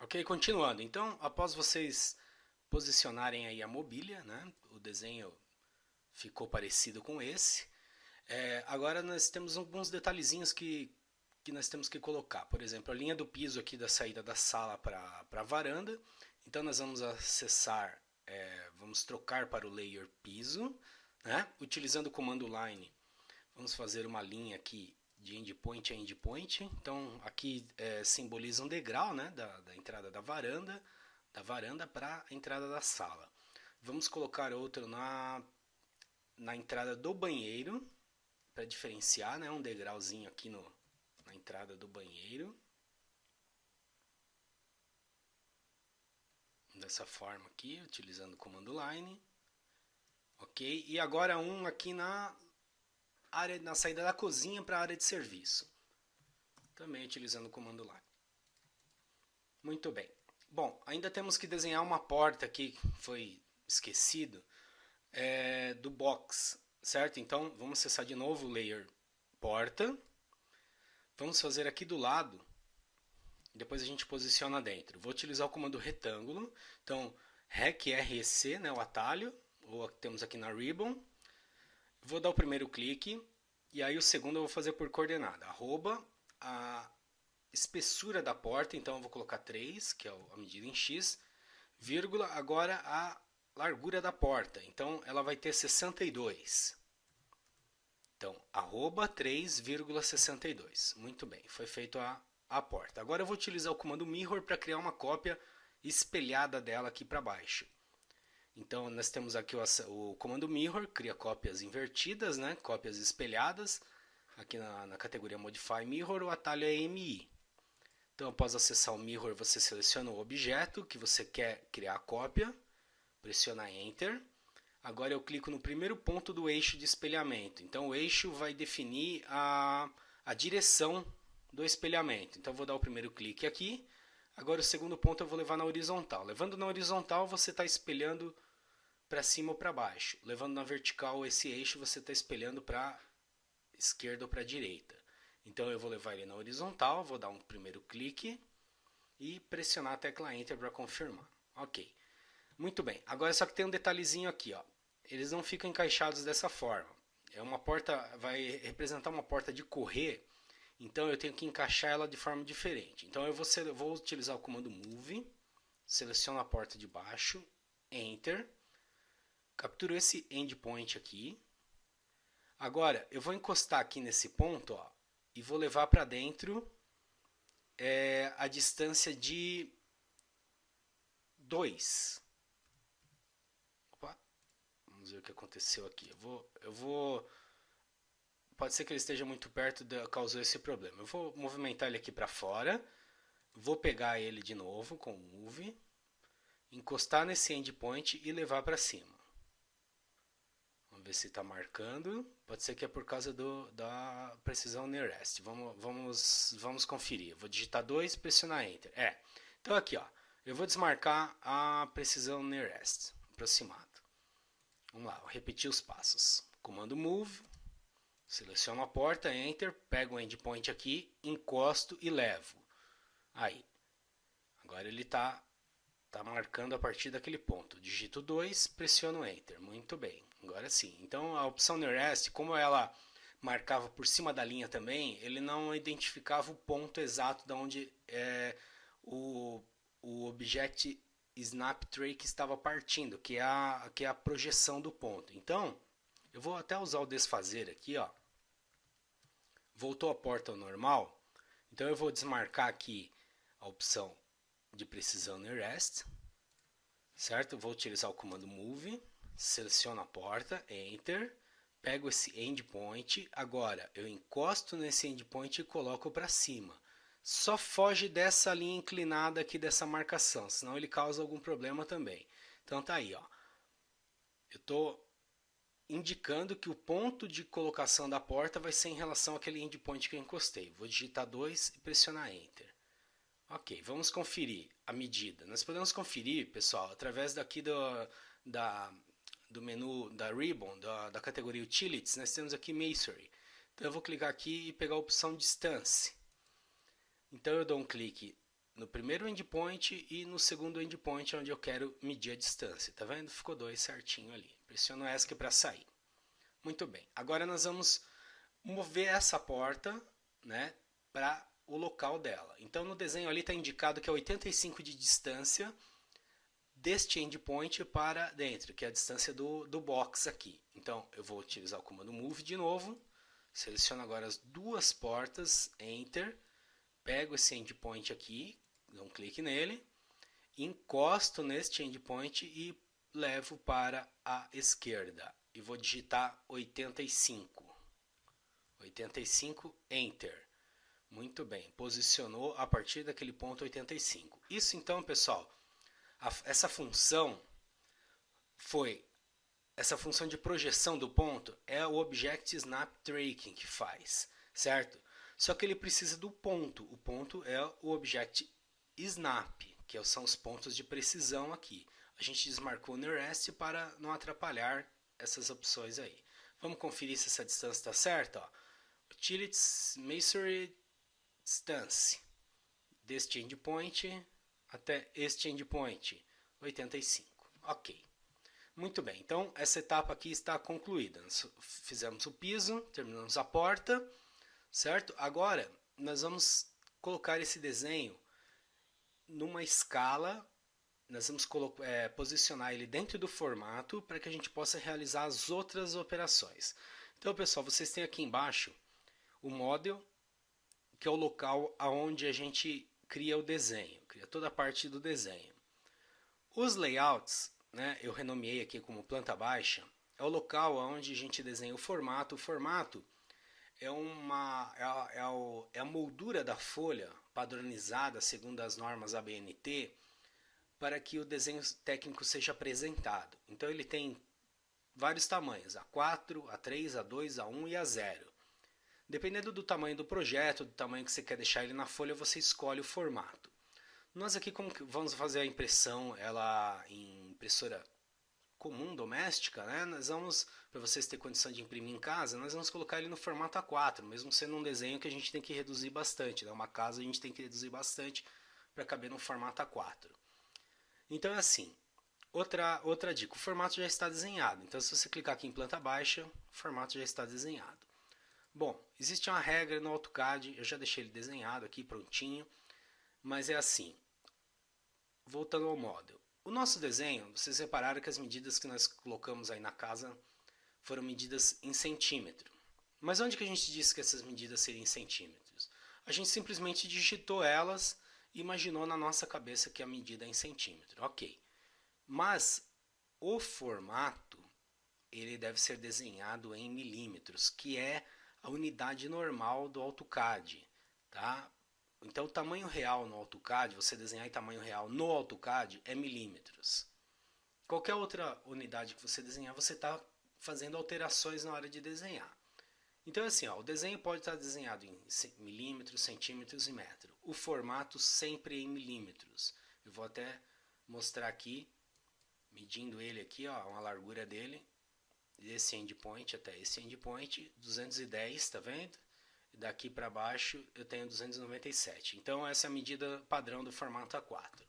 Ok, continuando. Então, após vocês posicionarem aí a mobília, né? O desenho ficou parecido com esse. Agora nós temos alguns detalhezinhos que nós temos que colocar. Por exemplo, a linha do piso aqui da saída da sala para a varanda. Então nós vamos acessar, vamos trocar para o layer piso, né? Utilizando o comando line, vamos fazer uma linha aqui de endpoint a endpoint. Então aqui simboliza um degrau, né, da entrada da varanda para a entrada da sala. Vamos colocar outro na entrada do banheiro para diferenciar, né, um degrauzinho aqui na entrada do banheiro. Dessa forma aqui, utilizando o comando line. Ok? E agora um aqui na saída da cozinha para a área de serviço. Também utilizando o comando line. Muito bem. Bom, ainda temos que desenhar uma porta aqui, que foi esquecido, do box, certo? Então, vamos acessar de novo o layer porta. Vamos fazer aqui do lado, depois a gente posiciona dentro. Vou utilizar o comando retângulo. Então, REC REC, né, o atalho, ou temos aqui na ribbon. Vou dar o primeiro clique, e aí o segundo eu vou fazer por coordenada. Arroba a espessura da porta, então eu vou colocar 3, que é a medida em X, vírgula, agora a largura da porta, então ela vai ter 62. Então, arroba 3,62. Muito bem, foi feito a porta. Agora eu vou utilizar o comando mirror para criar uma cópia espelhada dela aqui para baixo. Então, nós temos aqui o comando mirror, cria cópias invertidas, né? Cópias espelhadas. Aqui na categoria Modify Mirror, o atalho é MI. Então, após acessar o mirror, você seleciona o objeto que você quer criar a cópia, pressiona Enter. Agora eu clico no primeiro ponto do eixo de espelhamento. Então, o eixo vai definir a direção do espelhamento. Então, eu vou dar o primeiro clique aqui. Agora, o segundo ponto eu vou levar na horizontal. Levando na horizontal, você está espelhando para cima ou para baixo. Levando na vertical, esse eixo você está espelhando para esquerda ou para direita. Então eu vou levar ele na horizontal, vou dar um primeiro clique e pressionar a tecla Enter para confirmar. Ok. Muito bem. Agora só que tem um detalhezinho aqui, ó. Eles não ficam encaixados dessa forma. É uma porta, vai representar uma porta de correr, então eu tenho que encaixar ela de forma diferente. Então eu vou utilizar o comando Move, seleciono a porta de baixo, Enter, capturo esse endpoint aqui. Agora eu vou encostar aqui nesse ponto, ó, e vou levar para dentro a distância de 2. Opa, vamos ver o que aconteceu aqui. Pode ser que ele esteja muito perto, causou esse problema. Eu vou movimentar ele aqui para fora, vou pegar ele de novo com o Move, encostar nesse endpoint e levar para cima. Vamos ver se está marcando. Pode ser que é por causa da precisão nearest. Vamos conferir. Vou digitar 2 e pressionar Enter. Então aqui, ó, eu vou desmarcar a precisão nearest, aproximado. Vamos lá, vou repetir os passos. Comando Move, seleciono a porta, Enter, pego o endpoint aqui, encosto e levo. Aí, agora ele está marcando a partir daquele ponto. Digito 2, pressiono Enter. Muito bem, agora sim. Então a opção nearest, como ela marcava por cima da linha também, ele não identificava o ponto exato de onde o Object Snap Track estava partindo, que é a projeção do ponto. Então, eu vou até usar o desfazer aqui, ó. Voltou a porta ao normal. Então eu vou desmarcar aqui a opção de precisão nearest, certo? Vou utilizar o comando Move, seleciono a porta, Enter, pego esse endpoint, agora eu encosto nesse endpoint e coloco para cima. Só foge dessa linha inclinada aqui dessa marcação, senão ele causa algum problema também. Então tá aí, ó. Eu estou indicando que o ponto de colocação da porta vai ser em relação àquele endpoint que eu encostei. Vou digitar 2 e pressionar Enter. Ok, vamos conferir a medida. Nós podemos conferir, pessoal, através daqui do menu da Ribbon, da categoria Utilities, nós temos aqui Masonry. Então eu vou clicar aqui e pegar a opção Distance. Então eu dou um clique no primeiro endpoint e no segundo endpoint onde eu quero medir a distância. Tá vendo? Ficou 2 certinho ali. Pressiono ESC para sair. Muito bem. Agora nós vamos mover essa porta, né, para o local dela. Então no desenho ali está indicado que é 85 de distância deste endpoint para dentro, que é a distância do box aqui. Então eu vou utilizar o comando move de novo. Seleciono agora as duas portas, Enter, pego esse endpoint aqui, dou um clique nele, encosto neste endpoint e levo para a esquerda. E vou digitar 85. 85, Enter. Muito bem, posicionou a partir daquele ponto 85. Isso então, pessoal, essa função de projeção do ponto é o Object Snap Tracking que faz, certo? Só que ele precisa do ponto. O ponto é o Object Snap, que são os pontos de precisão aqui. A gente desmarcou o nearest para não atrapalhar essas opções aí. Vamos conferir se essa distância está certa. Ó. Utilities Measure Distance deste endpoint até este endpoint, 85. Ok. Muito bem, então essa etapa aqui está concluída. Nós fizemos o piso, terminamos a porta, certo? Agora nós vamos colocar esse desenho numa escala, nós vamos posicionar ele dentro do formato para que a gente possa realizar as outras operações. Então, pessoal, vocês têm aqui embaixo o model, que é o local onde a gente cria o desenho, cria toda a parte do desenho. Os layouts, né, eu renomeei aqui como planta baixa, é o local onde a gente desenha o formato. O formato é a moldura da folha padronizada segundo as normas ABNT para que o desenho técnico seja apresentado. Então ele tem vários tamanhos, A4, A3, A2, A1 e A0. Dependendo do tamanho do projeto, do tamanho que você quer deixar ele na folha, você escolhe o formato. Nós aqui, como vamos fazer a impressão ela em impressora comum, doméstica, né? Nós vamos, para vocês terem condição de imprimir em casa, nós vamos colocar ele no formato A4, mesmo sendo um desenho que a gente tem que reduzir bastante. Né? Uma casa a gente tem que reduzir bastante para caber no formato A4. Então é assim, outra dica, o formato já está desenhado. Então se você clicar aqui em planta baixa, o formato já está desenhado. Bom, existe uma regra no AutoCAD, eu já deixei ele desenhado aqui, prontinho, mas é assim, voltando ao model. O nosso desenho, vocês repararam que as medidas que nós colocamos aí na casa foram medidas em centímetro. Mas onde que a gente disse que essas medidas seriam em centímetros? A gente simplesmente digitou elas e imaginou na nossa cabeça que a medida é em centímetro. Ok. Mas o formato, ele deve ser desenhado em milímetros, que é a unidade normal do AutoCAD, tá? Então, o tamanho real no AutoCAD, você desenhar em tamanho real no AutoCAD é milímetros. Qualquer outra unidade que você desenhar, você está fazendo alterações na hora de desenhar. Então, assim, ó, o desenho pode estar desenhado em milímetros, centímetros e metro. O formato sempre em milímetros. Eu vou até mostrar aqui, medindo ele aqui, ó, a largura dele, desse endpoint até esse endpoint, 210, tá vendo? E daqui para baixo eu tenho 297. Então essa é a medida padrão do formato A4.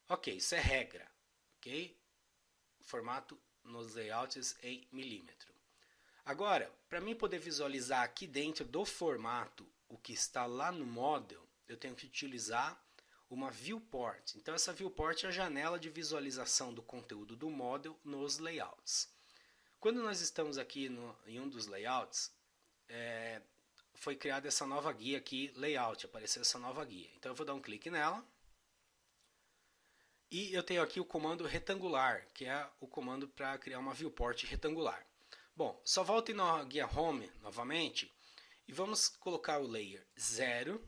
Ok, isso é regra, ok? Formato nos layouts em milímetro. Agora, para mim poder visualizar aqui dentro do formato o que está lá no model, eu tenho que utilizar uma viewport. Então essa viewport é a janela de visualização do conteúdo do model nos layouts. Quando nós estamos aqui em um dos layouts, foi criada essa nova guia aqui, layout, apareceu essa nova guia. Então eu vou dar um clique nela. E eu tenho aqui o comando retangular, que é o comando para criar uma viewport retangular. Bom, só volte na guia Home novamente e vamos colocar o layer 0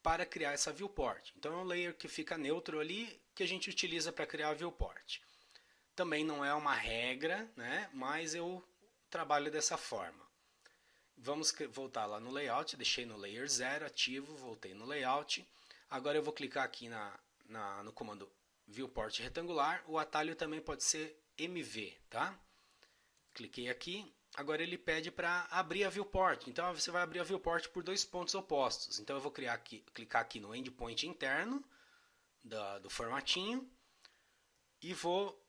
para criar essa viewport. Então é um layer que fica neutro ali, que a gente utiliza para criar a viewport. Também não é uma regra, né? Mas eu trabalho dessa forma. Vamos voltar lá no layout, deixei no layer 0 ativo, voltei no layout. Agora eu vou clicar aqui no comando viewport retangular. O atalho também pode ser MV, tá? Cliquei aqui. agora ele pede para abrir a viewport. Então você vai abrir a viewport por dois pontos opostos. Então eu vou clicar aqui no endpoint interno do formatinho e vou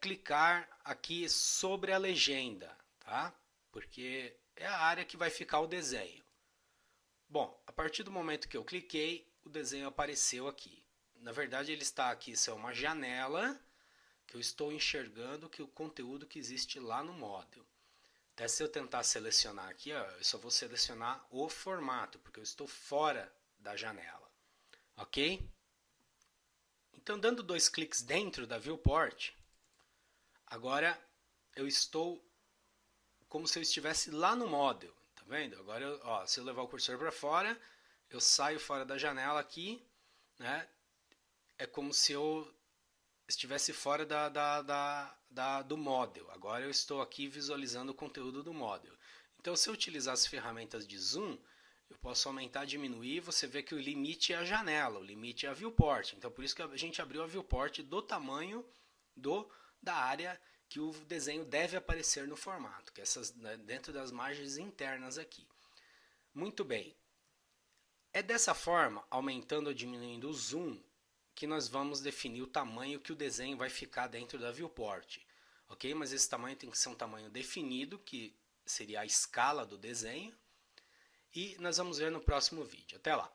clicar aqui sobre a legenda, tá? Porque é a área que vai ficar o desenho. Bom, a partir do momento que eu cliquei, o desenho apareceu aqui. Na verdade, ele está aqui, isso é uma janela que eu estou enxergando que o conteúdo que existe lá no model. Até se eu tentar selecionar aqui, ó, eu só vou selecionar o formato, porque eu estou fora da janela. Ok? Então, dando dois cliques dentro da viewport, agora eu estou como se eu estivesse lá no model. Tá vendo? Agora, ó, se eu levar o cursor para fora, eu saio fora da janela aqui, né? É como se eu estivesse fora do model. Agora eu estou aqui visualizando o conteúdo do model. Então, se eu utilizar as ferramentas de zoom, eu posso aumentar, diminuir, você vê que o limite é a janela, o limite é a viewport. Então, por isso que a gente abriu a viewport do tamanho da área que o desenho deve aparecer no formato, que é dentro das margens internas aqui. Muito bem. É dessa forma, aumentando ou diminuindo o zoom, que nós vamos definir o tamanho que o desenho vai ficar dentro da viewport. Ok? Mas esse tamanho tem que ser um tamanho definido, que seria a escala do desenho. E nós vamos ver no próximo vídeo. Até lá!